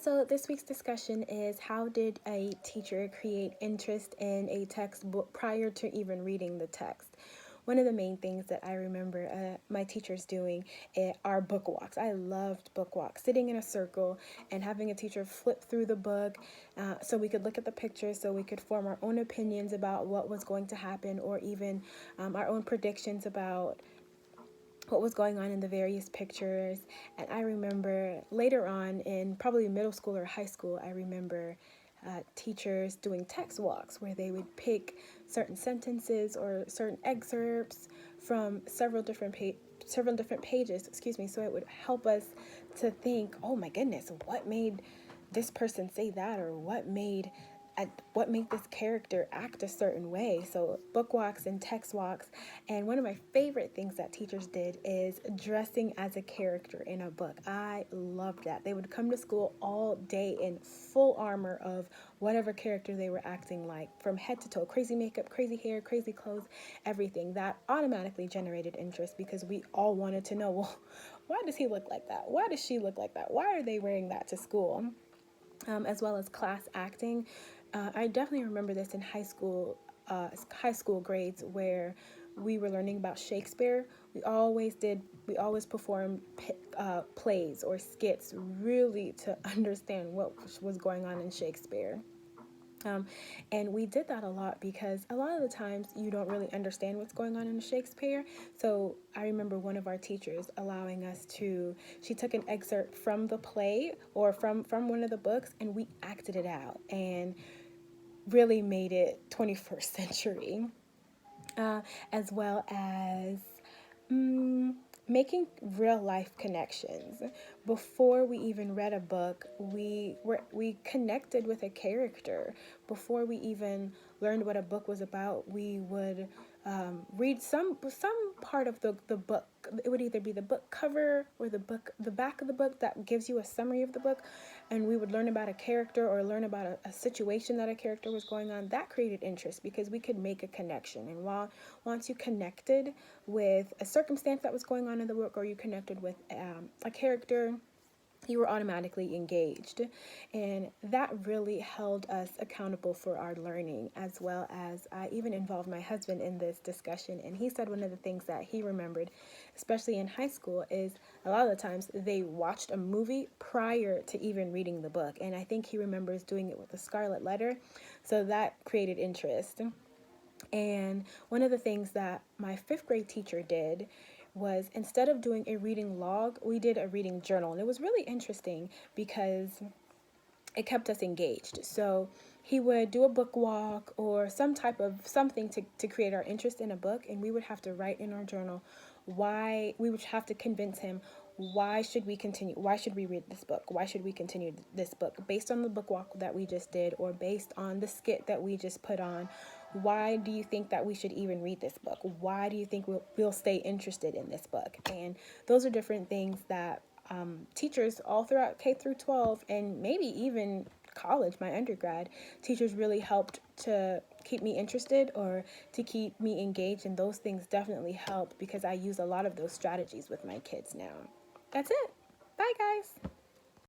So this week's discussion is, how did a teacher create interest in a textbook prior to even reading the text? One of the main things that I remember my teachers doing are book walks. I loved book walks, sitting in a circle and having a teacher flip through the book so we could look at the pictures, so we could form our own opinions about what was going to happen, or even our own predictions about what was going on in the various pictures. And I remember later on in probably middle school or high school, I remember teachers doing text walks where they would pick certain sentences or certain excerpts from several different pages, so it would help us to think, oh my goodness, what made this person say that, or what made this character act a certain way. So book walks and text walks. And one of my favorite things that teachers did is dressing as a character in a book. I loved that. They would come to school all day in full armor of whatever character they were acting like, from head to toe, crazy makeup, crazy hair, crazy clothes, everything. That automatically generated interest because we all wanted to know, well, why does he look like that? Why does she look like that? Why are they wearing that to school? As well as class acting. I definitely remember this in high school grades, where we were learning about Shakespeare. We always performed plays or skits, really to understand what was going on in Shakespeare. And we did that a lot because a lot of the times you don't really understand what's going on in Shakespeare. So I remember one of our teachers allowing us she took an excerpt from the play or from one of the books, and we acted it out and really made it 21st century, as well as making real life connections. Before we even read a book, we connected with a character. Before we even learned what a book was about, we would read some part of the book. It would either be the book cover or the back of the book that gives you a summary of the book, and we would learn about a character or learn about a situation that a character was going on. That created interest because we could make a connection. And once you connected with a circumstance that was going on in the book, or you connected with a character, you were automatically engaged. And that really held us accountable for our learning, as well as I even involved my husband in this discussion. And he said one of the things that he remembered, especially in high school, is a lot of the times they watched a movie prior to even reading the book. And I think he remembers doing it with The Scarlet Letter. So that created interest. And one of the things that my fifth grade teacher did was, instead of doing a reading log, we did a reading journal. And it was really interesting because it kept us engaged. So he would do a book walk or some type of something to create our interest in a book, and we would have to write in our journal why. We would have to convince him, why should we continue? Why should we read this book? Why should we continue this book? Based on the book walk that we just did, or based on the skit that we just put on, why do you think that we should even read this book? Why do you think we'll stay interested in this book? And those are different things that teachers all throughout K through 12, and maybe even college, my undergrad, teachers really helped to keep me interested or to keep me engaged. And those things definitely helped because I use a lot of those strategies with my kids now. That's it. Bye, guys.